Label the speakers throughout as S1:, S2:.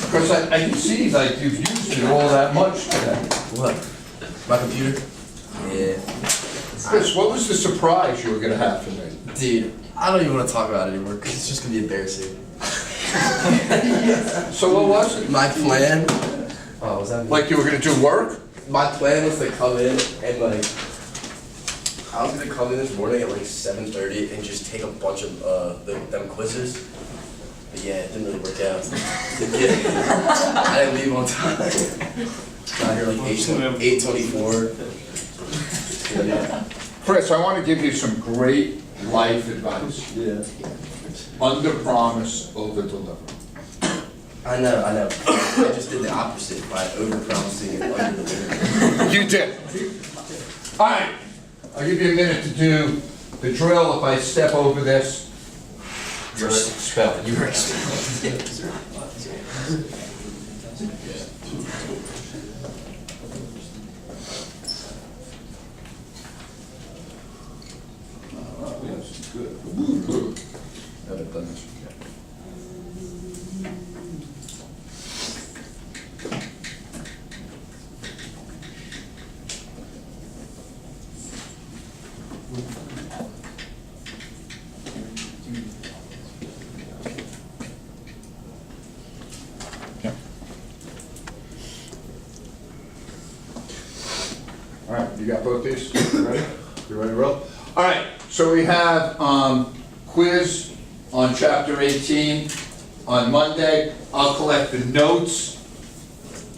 S1: Because I can see like you've used it all that much today.
S2: What? My computer? Yeah.
S1: Chris, what was the surprise you were gonna have for me?
S2: Dude, I don't even want to talk about it anymore because it's just gonna be embarrassing.
S1: So what was it?
S2: My plan. Oh, was that?
S1: Like you were gonna do work?
S2: My plan was to come in and like, I was gonna come in this morning at like 7:30 and just take a bunch of them quizzes. But yeah, it didn't really work out. I didn't leave on time. Got here like 8:24. Yeah.
S1: Chris, I want to give you some great life advice.
S2: Yeah.
S1: Under promise, over deliver.
S2: I know. I just did the opposite by over promising and under delivering.
S1: You did. All right, I'll give you a minute to do the drill. If I step over this, you're expelled.
S2: You were expelled.
S1: Good. Haven't done this yet. Yeah. All right, you got both these? You ready? You ready to roll? All right, so we have quiz on chapter 18 on Monday. I'll collect the notes.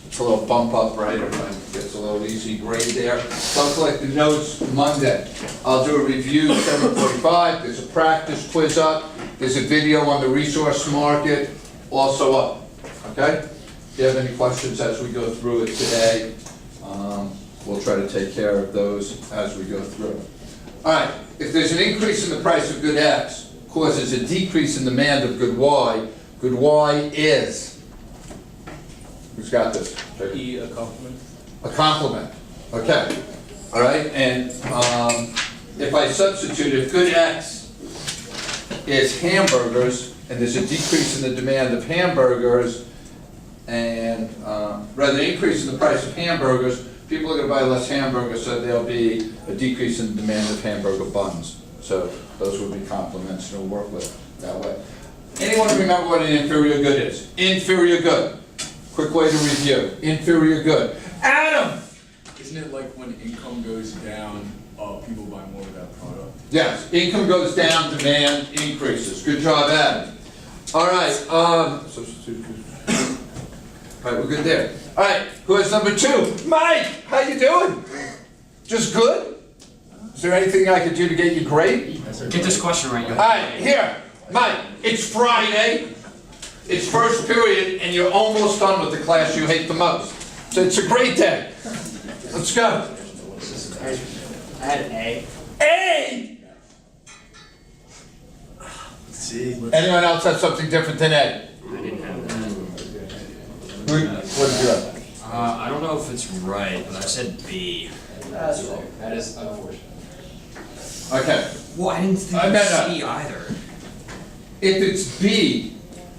S1: It's a little bump up, right? Everybody gets a little easy grade there. So I'll collect the notes Monday. I'll do a review 7:45. There's a practice quiz up. There's a video on the resource market also up. Okay? If you have any questions as we go through it today, we'll try to take care of those as we go through it. All right, if there's an increase in the price of good X causes a decrease in demand of good Y is, who's got this?
S3: E, a compliment.
S1: A complement, okay. All right, and if I substitute, if good X is hamburgers, and there's a decrease in the demand of hamburgers, and rather than increase in the price of hamburgers, people are going to buy less hamburgers, so there'll be a decrease in the demand of hamburger buns. So those would be complements, and we'll work with it that way. Anyone remember what an inferior good is? Inferior good. Quick way to review. Inferior good. Adam!
S3: Isn't it like when income goes down, people buy more of that product?
S1: Yes, income goes down, demand increases. Good job, Adam. All right, substitute. All right, we're good there. All right, quiz number 2. Mike, how you doing? Just good? Is there anything I could do to get you great?
S4: Get this question right.
S1: All right, here, Mike, it's Friday. It's first period, and you're almost done with the class you hate the most. So it's a great day. Let's go.
S4: I had an A.
S1: A!
S2: Let's see.
S1: Anyone else have something different than A?
S4: I didn't have that.
S1: What did you have?
S4: I don't know if it's right, but I said B.
S3: That's wrong. That is unfortunate.
S1: Okay.
S4: Well, I didn't think
S1: I
S4: it
S1: meant
S4: was
S1: that.
S4: C either.
S1: If it's B,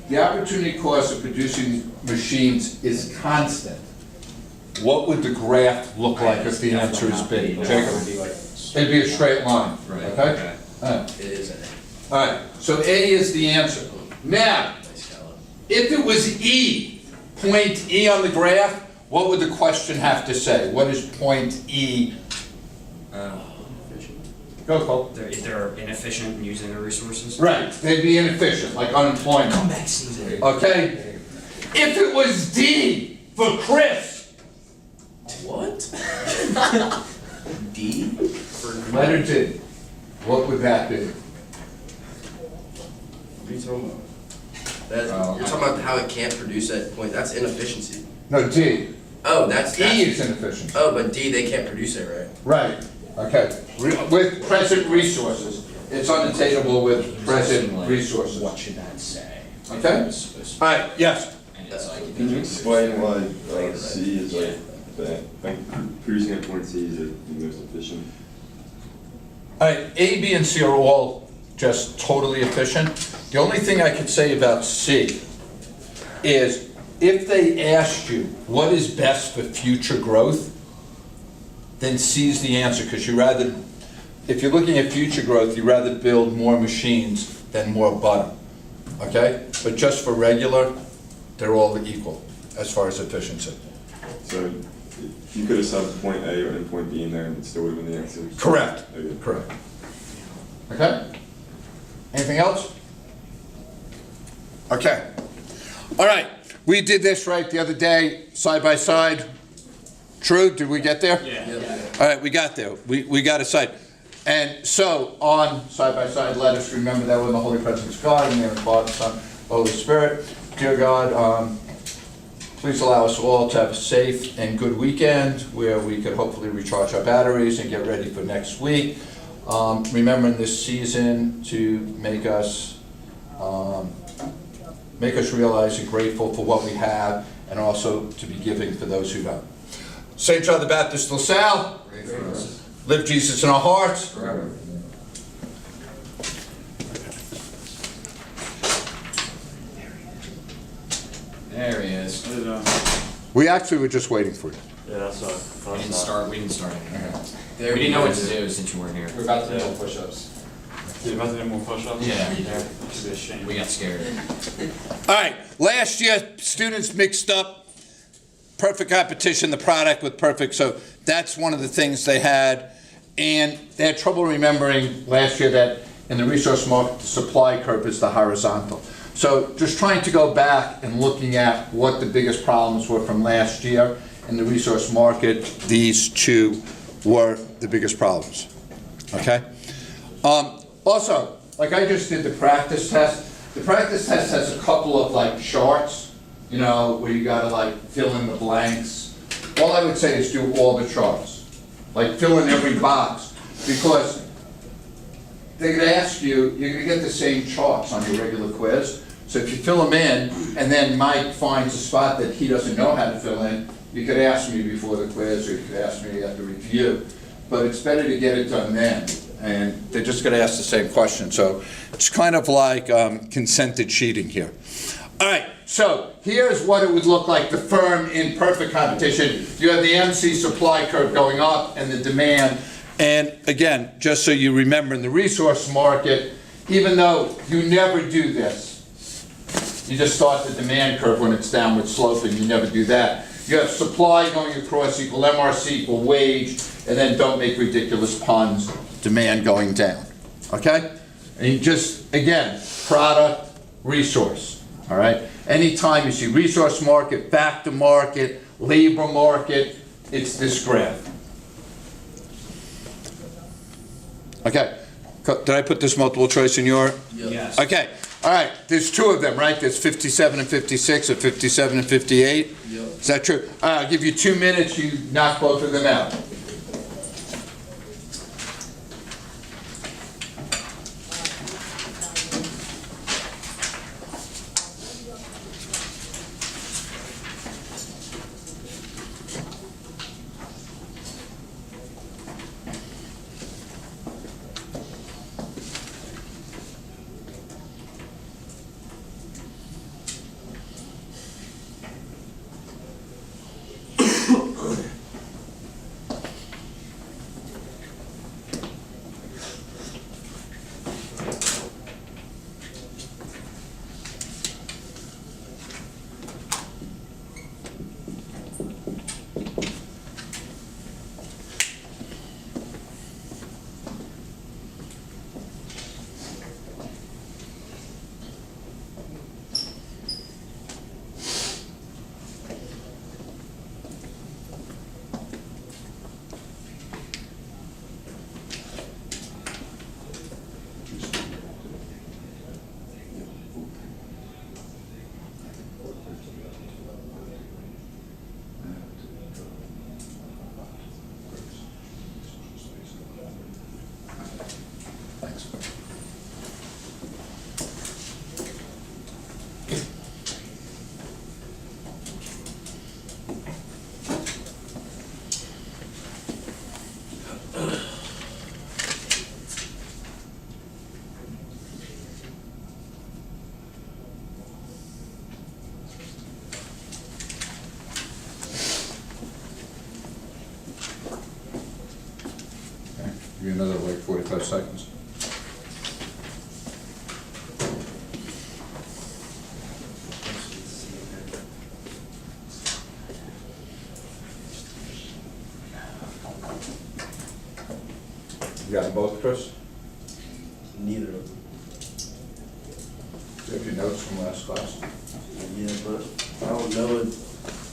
S1: the opportunity cost of producing machines is constant. What would the graph look like if the answer is B? Jacob? It'd be a straight line,
S4: Right,
S1: okay?
S4: okay.
S1: All right.
S2: It is an
S1: All right, so A is the answer. Now, if it was E, point E on the graph, what would the question have to say? What is point E? Go, Cole.
S4: They're inefficient in using their resources.
S1: Right, they'd be inefficient, like unemployment.
S4: Comeback season.
S1: Okay? If it was D for Chris,
S2: What? D?
S1: letter D, what would that be?
S2: What are you talking about? You're talking about how it can't produce that point. That's inefficiency.
S1: No, D.
S2: Oh, that's
S1: E is inefficient.
S2: Oh, but D, they can't produce it, right?
S1: Right, okay. With present resources. It's unattainable with present resources.
S4: What should that say?
S1: Okay? All right, yes.
S4: And it's like,
S5: Can you explain why C is like producing at point C is the most efficient?
S1: All right, A, B, and C are all just totally efficient. The only thing I could say about C is if they asked you what is best for future growth, then C's the answer, because if you're looking at future growth, you'd rather build more machines than more butter, okay? But just for regular, they're all equal as far as efficiency.
S5: So you could have subbed point A and point B in there and it still would have been the answer.
S1: Correct.
S5: Okay.
S1: Correct. Okay? Anything else? Okay. All right, we did this right the other day, side by side. True, did we get there?
S4: Yeah.
S1: All right, we got there. We got a side. And so on side by side, let us remember that we're in the holy presence of God, in the name of the Father, Son, Holy Spirit. Dear God, please allow us all to have a safe and good weekend where we could hopefully recharge our batteries and get ready for next week. Remembering this season to make us realize and grateful for what we have, and also to be giving for those who don't. St. John the Baptist, LaSalle. Live Jesus in our hearts.
S3: Forever.
S4: There he is.
S1: We actually were just waiting for you.
S6: Yeah, that's what.
S4: We didn't start anything.
S2: There
S4: We didn't know what to do since you weren't here.
S3: We're about to do more push-ups.
S6: You're about to do more push-ups?
S4: Yeah.
S6: Should be a shame.
S4: We got scared.
S1: All right, last year, students mixed up perfect competition, the product with perfect, so that's one of the things they had. And they had trouble remembering last year that in the resource market, the supply curve is the horizontal. So just trying to go back and looking at what the biggest problems were from last year in the resource market, these two were the biggest problems, okay? Also, like I just did the practice test. The practice test has a couple of like charts, you know, where you gotta like fill in the blanks. All I would say is do all the charts. Like fill in every box, because they're gonna ask you, you're gonna get the same charts on your regular quiz. So if you fill them in, and then Mike finds a spot that he doesn't know how to fill in, you could ask me before the quiz, or you could ask me at the review. But it's better to get it done then, and they're just gonna ask the same question. So it's kind of like consented cheating here. All right, so here's what it would look like, the firm in perfect competition. You have the MC supply curve going up and the demand. And again, just so you remember, in the resource market, even though you never do this, you just start the demand curve when it's downward sloping, you never do that. You have supply going across equal MRC equal wage, and then don't make ridiculous puns, demand going down, okay? And you just, again, product, resource. All right. Anytime you see resource market, factor market, labor market, it's this graph. Okay. Did I put this multiple choice in your?
S4: Yes.
S1: Okay. All right. There's two of them, right? There's 57 and 56, or 57 and 58.
S2: Yep.
S1: Is that true? I'll give you 2 minutes. You knock both of them out. another like 45 seconds. You got them both, Chris?
S2: Neither of them.
S1: Do you have your notes from last class?
S2: Yeah, but I don't know it.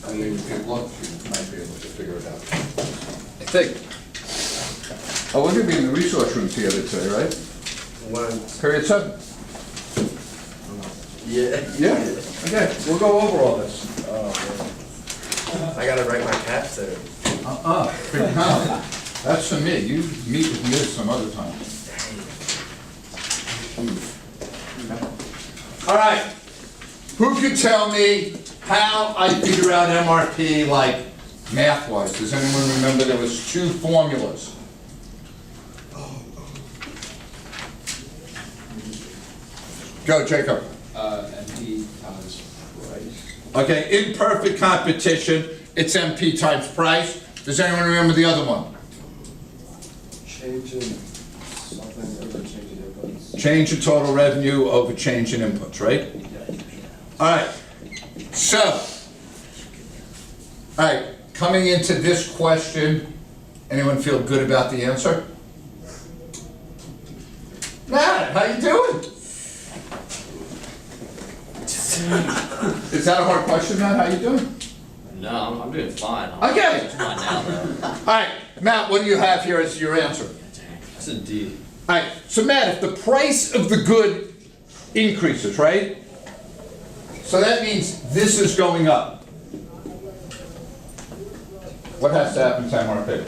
S1: I mean, if you look, you might be able to figure it out. I think. Oh, we're gonna be in the resource room together today, right?
S2: When?
S1: Period 7.
S2: Yeah.
S1: Yeah. Okay, we'll go over all this.
S2: Oh, man. I gotta write my caps there.
S1: Big time. That's for me. You meet with me some other time. All right. Who can tell me how I figure out MRP, like, math-wise? Does anyone remember there was 2 formulas? Go, Jacob.
S4: MP times price.
S1: Okay, in perfect competition, it's MP times price. Does anyone remember the other one?
S6: Changing something over changing inputs.
S1: Change in total revenue over change in inputs, right? All right, so, all right, coming into this question, anyone feel good about the answer? Matt, how you doing? Is that a hard question, Matt? How you doing?
S4: No, I'm doing fine.
S1: Okay.
S4: It's fine now, though.
S1: All right, Matt, what do you have here as your answer?
S4: That's a D.
S1: All right, so Matt, if the price of the good increases, right? So that means this is going up. What has to happen to MRP?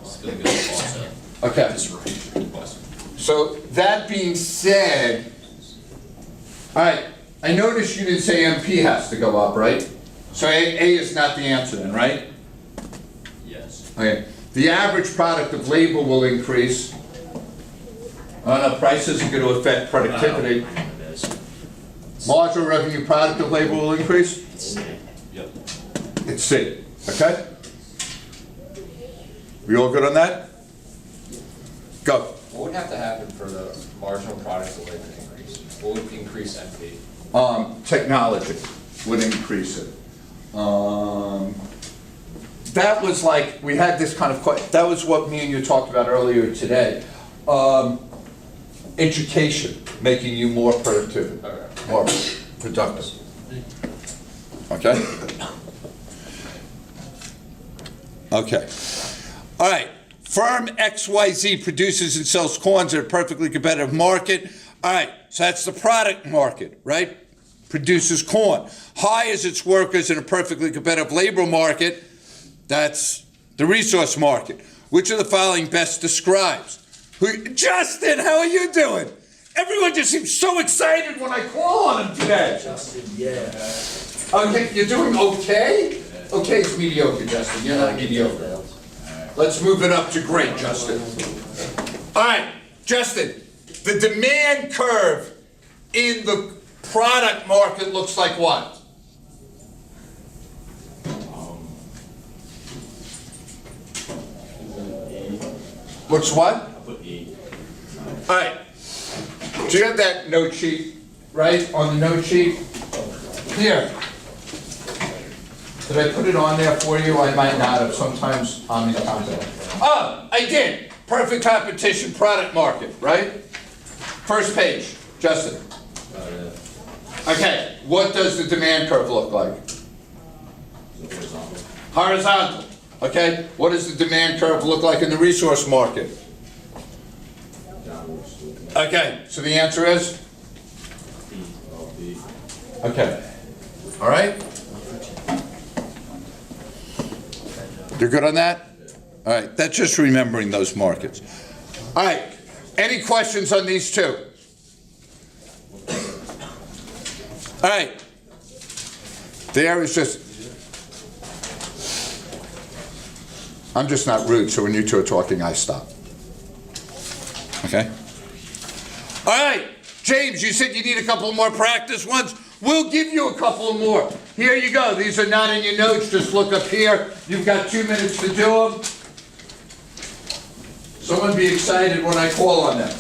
S4: It's gonna go also.
S1: Okay,
S4: That's right.
S1: so that being said, all right, I noticed you didn't say MP has to go up, right? So A is not the answer then, right?
S4: Yes.
S1: Okay, the average product of labor will increase. No, price isn't going to affect productivity.
S4: It is.
S1: Marginal revenue product of labor will increase?
S4: It's C. Yep.
S1: It's C, okay? We all good on that? Go.
S7: What would have to happen for the marginal product of labor to increase? What would increase MP?
S1: Technology would increase it. That was like, we had this kind of, that was what me and you talked about earlier today. Education, making you more productive, more productive. Okay? Okay. All right. Firm XYZ produces and sells corns at a perfectly competitive market. All right, so that's the product market, right? Produces corn. Hires its workers in a perfectly competitive labor market. That's the resource market. Which of the following best describes? Justin, how are you doing? Everyone just seems so excited when I call on him today.
S2: Justin, yeah.
S1: Okay, you're doing okay? Okay, it's mediocre, Justin. You're not mediocre. Let's move it up to great, Justin. All right, Justin, the demand curve in the product market looks like what? Looks what?
S6: I put E.
S1: All right. Do you have that note sheet, right, on the note sheet? Here. Did I put it on there for you? I might not have. Sometimes I'm in contact. Oh, I did. Perfect competition product market, right? First page, Justin. Okay, what does the demand curve look like? Horizontal. Okay, what does the demand curve look like in the resource market? Okay, so the answer is? Okay. All right? You're good on that? All right, that's just remembering those markets. All right, any questions on these two? All right. There is just, I'm just not rude, so when you two are talking, I stop. Okay? All right, James, you said you need a couple more practice ones. We'll give you a couple more. Here you go. These are not in your notes. Just look up here. You've got 2 minutes to do them. Someone be excited when I call on them.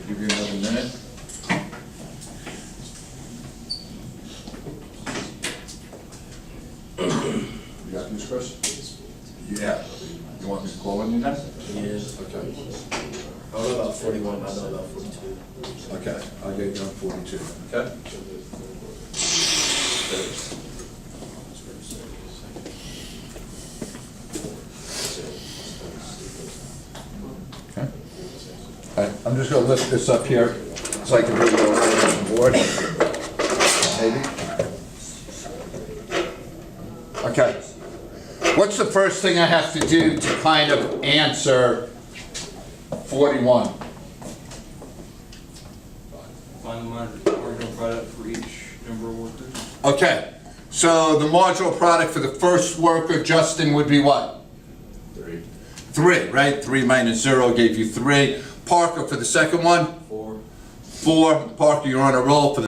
S1: Give you another minute. You got these, Chris? Yeah. You want me to call on you now?
S2: Yeah.
S1: Okay.
S2: I don't know about 41, I know about 42.
S1: Okay, I'll get you on 42, okay? Okay. All right, I'm just gonna lift this up here, so I can bring it over to the board. Maybe. Okay. What's the first thing I have to do to kind of answer 41?
S8: Find the marginal product for each number of workers.
S1: Okay, so the marginal product for the first worker, Justin, would be what?
S5: 3.
S1: 3, right? 3 minus 0 gave you 3. Parker, for the second one?
S8: 4.
S1: 4. Parker, you're on a roll for the